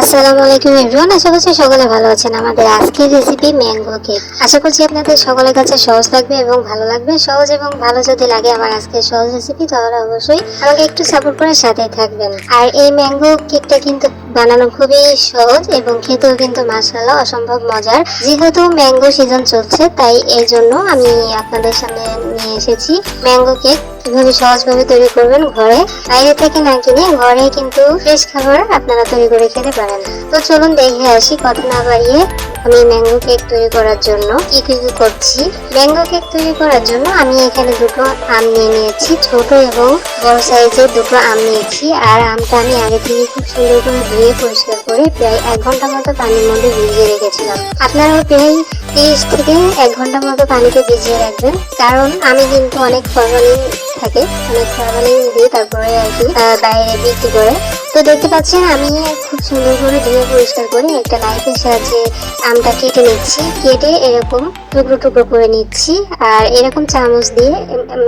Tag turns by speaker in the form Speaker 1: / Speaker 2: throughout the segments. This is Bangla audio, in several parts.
Speaker 1: আসসালামু আলাইকুম এভরিওয়ান, আশা করছি সকলে ভালো আছেন। আমাদের আজকের রেসিপি ম্যাঙ্গো কেক। আশা করছি আপনাদের সকলের কাছে সহজ লাগবে এবং ভালো লাগবে। সহজ এবং ভালো যদি লাগে আমার আজকের সহজ রেসিপি, তাহলে অবশ্যই আমাকে একটু সাপোর্ট করে সাথেই থাকবেন। আর এই ম্যাঙ্গো কেকটা কিন্তু বানানো খুবই সহজ এবং খেতেও কিন্তু মাশাআল্লাহ অসম্ভব মজার। যেহেতু ম্যাঙ্গো সিজন চলছে, তাই এই জন্য আমি আপনাদের সামনে নিয়ে এসেছি ম্যাঙ্গো কেক। কিভাবে সহজভাবে তৈরি করবেন ঘরে, বাইরে থেকে না কিনে ঘরে কিন্তু ফ্রেশ খাবার আপনারা তৈরি করে খেতে পারেন। তো চলুন দেখে আসি, কথা না বাড়িয়ে আমি ম্যাঙ্গো কেক তৈরি করার জন্য কি কি করছি। ম্যাঙ্গো কেক তৈরি করার জন্য আমি এখানে দুটো আম নিয়ে নিয়েছি, ছোট এবং বড় সাইজের দুটো আম নিয়েছি। আর আমটা আমি আগে থেকে খুব সুন্দর করে ধুয়ে পরিষ্কার করে প্রায় 1 ঘন্টা মতো পানির মধ্যে ভিজিয়ে রেখেছিলাম। আপনারাও প্রায় 30 থেকে 1 ঘন্টা মতো পানিতে ভিজিয়ে রাখবেন, কারণ আমি কিন্তু অনেক ফরমালিন থাকে, অনেক ফরমালিন দিয়ে তারপরে আর কি বাইরে বিক্রি করে। তো দেখতে পাচ্ছেন আমি খুব সুন্দর করে ধুয়ে পরিষ্কার করে একটা নাইফের সাহায্যে আমটা কেটে নিচ্ছি। কেটে এরকম টুকরো টুকরো করে নিচ্ছি, আর এরকম চামচ দিয়ে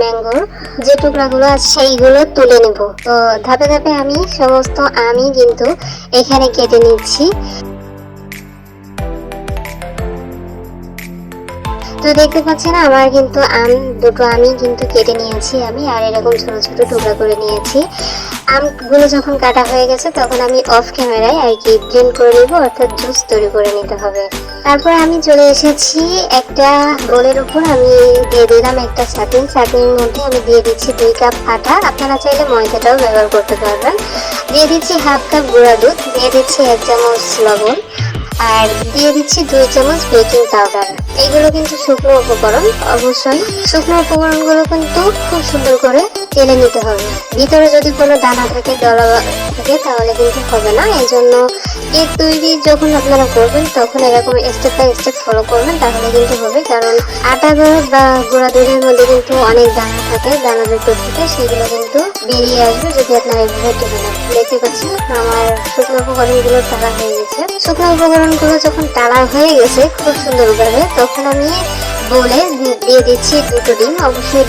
Speaker 1: ম্যাঙ্গোর যে টুকরাগুলো আছে সেইগুলো তুলে নেব। তো ধাপে ধাপে আমি সমস্ত আমই কিন্তু এখানে কেটে নিচ্ছি। তো দেখতে পাচ্ছেন আমার কিন্তু দুটো আমি কিন্তু কেটে নিয়েছি আমি, আর এরকম ছোট ছোট টুকরা করে নিয়েছি। আমগুলো যখন কাটা হয়ে গেছে তখন আমি অফ ক্যামেরায় আর কি ব্লেন্ড করে নিব, অর্থাৎ জুস তৈরি করে নিতে হবে। তারপর আমি চলে এসেছি একটা বোলের উপর, আমি দিয়ে দিলাম একটা চাটনির মধ্যে আমি দিয়ে দিচ্ছি 2 কাপ আটা, আপনারা চাইলে ময়দাটাও ব্যবহার করতে পারবেন। দিয়ে দিচ্ছি হাফ কাপ গুঁড়া দুধ, দিয়ে দিচ্ছি 1 চামচ লবণ, আর দিয়ে দিচ্ছি 2 চামচ বেকিং পাউডার। এইগুলো কিন্তু শুকনো উপকরণ, অবশ্যই শুকনো উপকরণগুলো কিন্তু খুব সুন্দর করে তেলে নিতে হবে। ভিতরে যদি কোনো দানা থাকে, দলা থাকে, তাহলে কিন্তু হবে না। এই জন্য কেক তৈরি যখন আপনারা করবেন তখন এরকম স্টেপ বাই স্টেপ ফলো করবেন, তাহলে কিন্তু হবে। কারণ আটা বা গুঁড়া দুধের মধ্যে কিন্তু অনেক দানা থাকে, দানাযুক্ত থাকে, সেগুলো কিন্তু বেরিয়ে আসবে যদি আপনারা এভাবে টেনে নেন। দেখতে পাচ্ছেন আমার শুকনো উপকরণগুলো টালা হয়ে গেছে। শুকনো উপকরণগুলো যখন টালা হয়ে গেছে খুব সুন্দরভাবে, তখন আমি বলে দিয়ে দিচ্ছি 2টো ডিম। অবশ্যই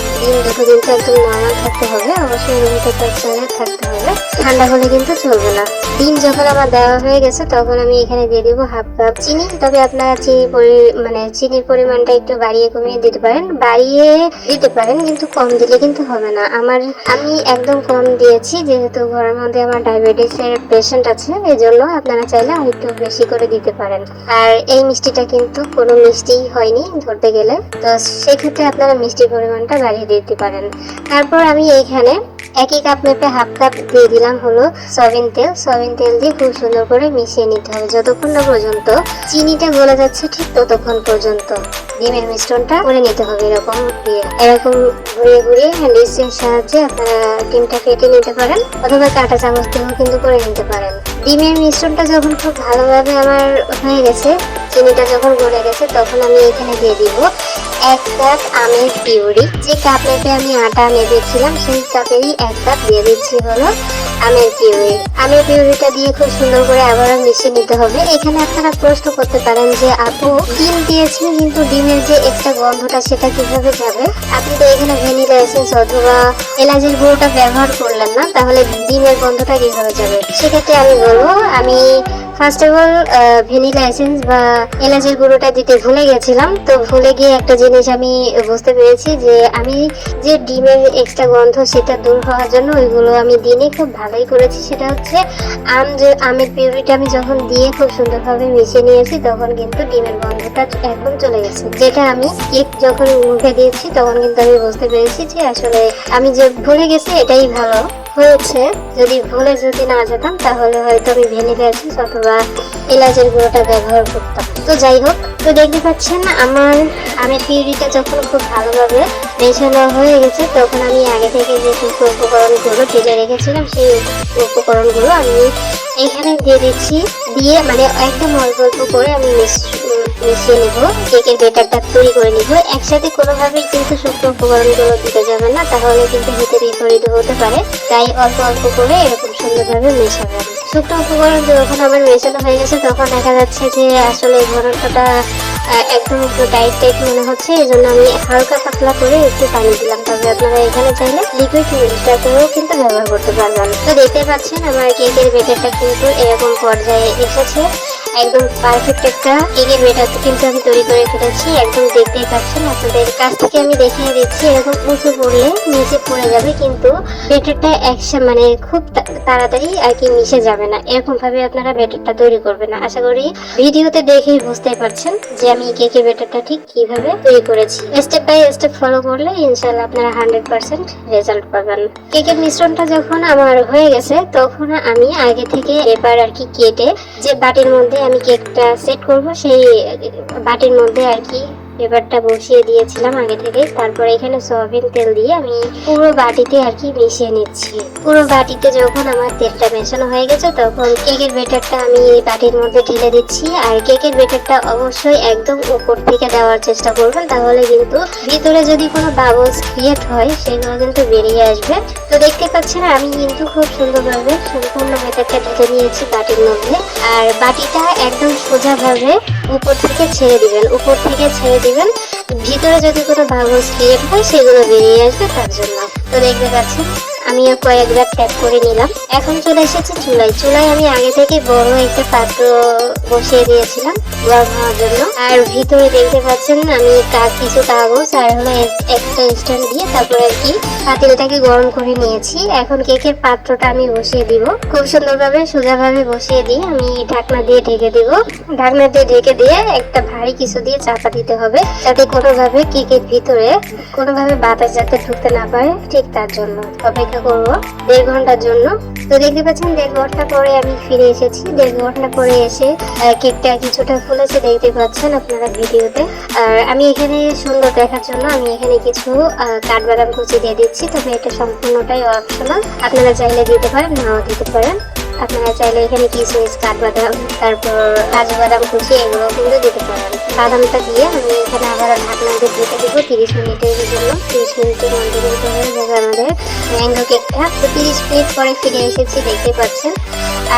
Speaker 1: দুটো ডিম তো একদম নরমাল থাকতে হবে, অবশ্যই রুম টেম্পারেচারে থাকতে হবে, ঠান্ডা হলে কিন্তু চলবে না। ডিম যখন আমার দেওয়া হয়ে গেছে তখন আমি এখানে দিয়ে দিব হাফ কাপ চিনি। তবে আপনারা চিনির পরিমাণটা একটু বাড়িয়ে কমিয়ে দিতে পারেন, কিন্তু কম দিলে কিন্তু হবে না। আমি একদম কম দিয়েছি, যেহেতু ঘরের মধ্যে আমার ডায়াবেটিসের পেশেন্ট আছে, এই জন্য আপনারা চাইলে একটু বেশি করে দিতে পারেন। আর এই মিষ্টিটা কিন্তু কোনো মিষ্টিই হয়নি ধরতে গেলে, তো সেক্ষেত্রে আপনারা মিষ্টির পরিমাণটা বাড়িয়ে দিতে পারেন। তারপর আমি এইখানে একই কাপ মেপে হাফ কাপ দিয়ে দিলাম হলো সয়াবিন তেল দিয়ে খুব সুন্দর করে মিশিয়ে নিতে হবে যতক্ষণ না পর্যন্ত চিনিটা গলে যাচ্ছে, ঠিক ততক্ষণ পর্যন্ত ডিমের মিশ্রণটা করে নিতে হবে। এরকম ঘুরিয়ে ঘুরিয়ে হ্যান্ডিসের সাহায্যে আপনারা ডিমটা ফেটে নিতে পারেন, অথবা কাঁটা চামচ দিয়েও কিন্তু করে নিতে পারেন। ডিমের মিশ্রণটা যখন খুব ভালোভাবে আমার হয়ে গেছে, চিনিটা যখন গলে গেছে, তখন আমি এখানে দিয়ে দিব 1 কাপ আমের পিউরি। যে কাপ মেপে আমি আটা মেপেছিলাম সেই কাপেরই 1 কাপ দিয়ে দিচ্ছি হলো আমের পিউরিটা দিয়ে খুব সুন্দর করে আবারও মিশিয়ে নিতে হবে। এখানে আপনারা প্রশ্ন করতে পারেন যে আপু ডিম দিয়েছেন কিন্তু ডিমের যে এক্সট্রা গন্ধটা সেটা কিভাবে যাবে? আপনি তো এখানে ভ্যানিলা এসেন্স অথবা এলাচের গুঁড়োটা ব্যবহার করলেন না, তাহলে ডিমের গন্ধটা কিভাবে যাবে? সেক্ষেত্রে আমি বলবো, আমি first of all vanilla essence বা এলাচের গুঁড়োটা দিতে ভুলে গেছিলাম। তো ভুলে গিয়ে একটা জিনিস আমি বুঝতে পেরেছি যে আমি যে ডিমের এক্সট্রা গন্ধ সেটা দূর হওয়ার জন্য ওইগুলো আমি দিনে খুব ভালোই করেছি। সেটা হচ্ছে আমের পিউরিটা আমি যখন দিয়ে খুব সুন্দরভাবে মিশিয়ে নিয়েছি, তখন কিন্তু ডিমের গন্ধটা একদম চলে গেছে। যেটা আমি কেক যখন মুখে দিয়েছি তখন কিন্তু আমি বুঝতে পেরেছি যে আসলে আমি যে ভুলে গেছি এটাই ভালো হয়েছে। যদি না যেতাম তাহলে হয়তো আমি ভ্যানিলা এসেন্স অথবা এলাচের গুঁড়োটা ব্যবহার করতাম। তো যাই হোক, তো দেখতে পাচ্ছেন আমার আমের পিউরিটা যখন খুব ভালোভাবে মেশানো হয়ে গেছে, তখন আমি আগে থেকে যে উপকরণগুলো কেটে রেখেছিলাম সেই উপকরণগুলো আমি এখানে দিয়ে দিচ্ছি। দিয়ে একদম অল্প অল্প করে আমি মিশিয়ে নেব, কেকের বেটারটা তৈরি করে নিব। একসাথে কোনোভাবেই কিন্তু শুকনো উপকরণগুলো দিতে যাবে না, তাহলে কিন্তু হিতে বিপরীত হতে পারে। তাই অল্প অল্প করে এরকম সুন্দরভাবে মেশাবেন। শুকনো উপকরণ যখন আমার মেশানো হয়ে গেছে, তখন দেখা যাচ্ছে যে আসলে ঘনত্বটা একদম একটু টাইট টাইট মনে হচ্ছে, এই জন্য আমি হালকা পাতলা করে একটু পানি দিলাম। তবে আপনারা এখানে চাইলে লিকুইড মিল্কটা করেও কিন্তু ব্যবহার করতে পারবেন। তো দেখতে পাচ্ছেন আমার কেকের ব্যাটারটা কিন্তু এরকম পর্যায়ে এসেছে। একদম পারফেক্ট একটা কেকের ব্যাটার কিন্তু আমি তৈরি করে ফেলেছি। একদম দেখতেই পাচ্ছেন, আপনাদের কাছ থেকে আমি দেখিয়ে দিচ্ছি। এরকম উঁচু পড়লে নিচে পড়ে যাবে, কিন্তু ব্যাটারটা মানে খুব তাড়াতাড়ি আর কি মিশে যাবে না। এরকম ভাবে আপনারা ব্যাটারটা তৈরি করবেন না। আশা করি ভিডিওতে দেখেই বুঝতে পারছেন যে আমি কেকের ব্যাটারটা ঠিক কিভাবে তৈরি করেছি। স্টেপ বাই স্টেপ ফলো করলে ইনশাআল্লাহ আপনারা 100% রেজাল্ট পাবেন। কেকের মিশ্রণটা যখন আমার হয়ে গেছে, তখন আমি আগে থেকে এবার আর কি কেটে যে বাটির মধ্যে আমি কেকটা সেট করব, সেই বাটির মধ্যে আর কি পেপারটা বসিয়ে দিয়েছিলাম আগে থেকে। তারপর এখানে সয়াবিন তেল দিয়ে আমি পুরো বাটিতে আর কি মিশিয়ে নিচ্ছি। পুরো বাটিতে যখন আমার তেলটা মেশানো হয়ে গেছে, তখন কেকের ব্যাটারটা আমি এই বাটির মধ্যে ঢেলে দিচ্ছি। আর কেকের ব্যাটারটা অবশ্যই একদম উপর থেকে দেওয়ার চেষ্টা করবেন, তাহলে কিন্তু ভিতরে যদি কোনো বাবলস ক্রিয়েট হয় সেগুলো কিন্তু বেরিয়ে আসবে। তো দেখতে পাচ্ছেন আমি কিন্তু খুব সুন্দরভাবে সম্পূর্ণ ব্যাটারটা ঢেলে নিয়েছি বাটির মধ্যে। আর বাটিটা একদম সোজাভাবে উপর থেকে ছেড়ে দিবেন, উপর থেকে ছেড়ে দিবেন। ভিতরে যদি কোনো বাবলস ক্রিয়েট হয় সেগুলো বেরিয়ে আসবে তার জন্য। তো দেখতে পাচ্ছেন আমিও কয়েকবার ট্যাপ করে নিলাম। এখন চলে এসেছি চুলায়। চুলায় আমি আগে থেকে বড় একটা পাত্র বসিয়ে দিয়েছিলাম গরম হওয়ার জন্য। আর ভিতরে দেখতে পাচ্ছেন আমি কিছু কাগজ আর হলো একটা স্ট্যান্ড দিয়ে তারপরে আর কি পাতিলটাকে গরম করে নিয়েছি। এখন কেকের পাত্রটা আমি বসিয়ে দিব। খুব সুন্দরভাবে সোজাভাবে বসিয়ে দিয়ে আমি ঢাকনা দিয়ে ঢেকে দিব। ঢাকনা দিয়ে ঢেকে দিয়ে একটা ভারী কিছু দিয়ে চাপা দিতে হবে, যাতে কোনোভাবে কেকের ভিতরে কোনোভাবে বাতাস যাতে ঢুকতে না পারে, ঠিক তার জন্য অপেক্ষা করবো 1.5 ঘন্টার জন্য। তো দেখতে পাচ্ছেন 1.5 ঘন্টা পরে আমি ফিরে এসেছি। 1.5 ঘন্টা পরে এসে কেকটা কিছুটা ফুলেছে দেখতে পাচ্ছেন আপনারা ভিডিওতে। আর আমি এখানে সুন্দর দেখার জন্য আমি এখানে কিছু কাঠবাদাম কুচি দিয়ে দিচ্ছি, তবে এটা সম্পূর্ণটাই অপশনাল, আপনারা চাইলে দিতে পারেন, নাও দিতে পারেন। আপনারা চাইলে এখানে কিশমিশ, কাঠবাদাম, তারপর কাজু বাদাম কুচি এগুলো কিন্তু দিতে পারেন। বাদামটা দিয়ে আমি এখানে আবার ঢাকনা দিয়ে ঢেকে দিব 30 মিনিটের জন্য। 30 মিনিটের মধ্যে কিন্তু হয়ে যাবে আমাদের ম্যাঙ্গো কেকটা। তো 30 মিনিট পরে ফিরে এসেছি দেখতে পাচ্ছেন।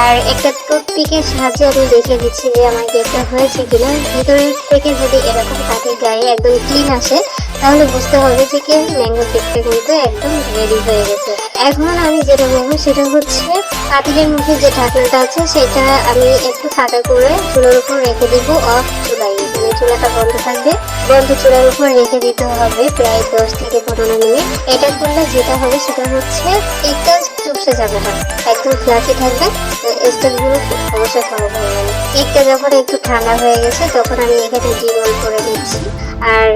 Speaker 1: আর একটা টুথপিকের সাহায্যে আমি দেখিয়ে দিচ্ছি যে আমার কেকটা হয়েছে কিনা। ভিতরের থেকে যদি এরকম কাঠের গায়ে একদম ক্লিন আসে, তাহলে বুঝতে হবে যে কি ম্যাঙ্গো কেকটা কিন্তু একদম রেডি হয়ে গেছে। এখন আমি যেটা বলবো সেটা হচ্ছে পাতিলের মুখে যে ঢাকনাটা আছে সেটা আমি একটু ফাঁকা করে চুলার উপর রেখে দিব অফ চুলায়। মানে চুলাটা বন্ধ থাকবে, বন্ধ চুলার উপর রেখে দিতে হবে প্রায় 10 থেকে 15 মিনিট। এটা করলে যেটা হবে সেটা হচ্ছে কেকটা চুপসে যাবে না, একদম ফ্লাফি থাকবে। স্টেপগুলো অবশ্যই ফলো করবেন। কেকটা যখন একটু ঠান্ডা হয়ে গেছে, তখন আমি এখানে ডিমোল করে দিচ্ছি। আর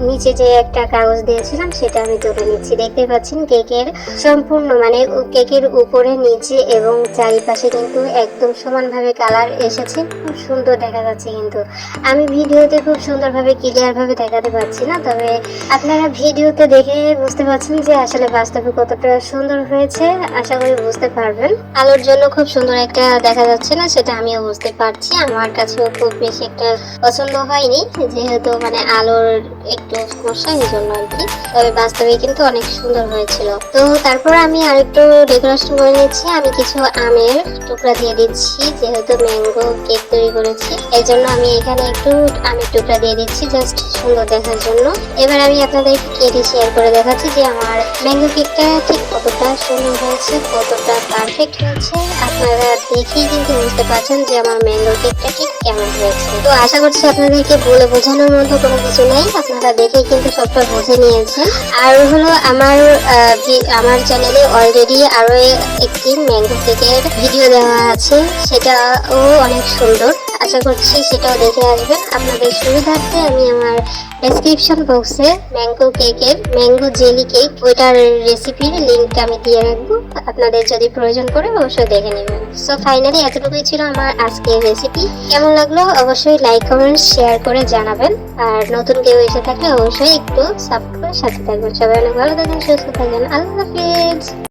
Speaker 1: নিচে যে একটা কাগজ দিয়েছিলাম সেটা আমি তুলে নিচ্ছি। দেখতে পাচ্ছেন কেকের সম্পূর্ণ মানে কেকের উপরে, নিচে এবং চারিপাশে কিন্তু একদম সমানভাবে কালার এসেছে। খুব সুন্দর দেখা যাচ্ছে। কিন্তু আমি ভিডিওতে খুব সুন্দরভাবে ক্লিয়ার ভাবে দেখাতে পারছি না, তবে আপনারা ভিডিওতে দেখে বুঝতে পারছেন যে আসলে বাস্তবে কতটা সুন্দর হয়েছে। আশা করি বুঝতে পারবেন। আলোর জন্য খুব সুন্দর একটা দেখা যাচ্ছে না, সেটা আমিও বুঝতে পারছি। আমার কাছেও খুব বেশি একটা পছন্দ হয়নি, যেহেতু মানে আলোর একটু সমস্যা, এই জন্য আর কি। তবে বাস্তবে কিন্তু অনেক সুন্দর হয়েছিল। তো তারপর আমি আরেকটু ডেকোরেশন করে নিচ্ছি। আমি কিছু আমের টুকরা দিয়ে দিচ্ছি, যেহেতু ম্যাঙ্গো কেক তৈরি করেছি এই জন্য আমি এখানে একটু আমের টুকরা দিয়ে দিচ্ছি, জাস্ট সুন্দর দেখার জন্য। এবার আমি আপনাদের কেটে শেয়ার করে দেখাচ্ছি যে আমার ম্যাঙ্গো কেকটা ঠিক কতটা সুন্দর হয়েছে, কতটা পারফেক্ট হয়েছে। আপনারা দেখেই কিন্তু বুঝতে পারছেন যে আমার ম্যাঙ্গো কেকটা ঠিক কেমন হয়েছে। তো আশা করছি আপনাদেরকে বলে বোঝানোর মতো কোনো কিছু নেই, আপনারা দেখে কিন্তু সবটা বুঝে নিয়েছেন। আর হলো আমার চ্যানেলে অলরেডি আরো একটি ম্যাঙ্গো কেকের ভিডিও দেওয়া আছে, সেটাও অনেক সুন্দর। আশা করছি সেটাও দেখে আসবেন। আপনাদের সুবিধার্থে আমি আমার ডেসক্রিপশন বক্সে ম্যাঙ্গো জেলি কেক ওইটার রেসিপির লিঙ্কটা আমি দিয়ে রাখবো, আপনাদের যদি প্রয়োজন পড়ে অবশ্যই দেখে নেবেন। সো ফাইনালি এতটুকুই ছিল আমার আজকের রেসিপি। কেমন লাগলো অবশ্যই লাইক, কমেন্ট, শেয়ার করে জানাবেন। আর নতুন কেউ এসে থাকলে অবশ্যই একটু সাবস্ক্রাইব করে সাথে থাকবেন। সবাই অনেক ভালো থাকেন, সুস্থ থাকেন। আল্লাহ হাফেজ।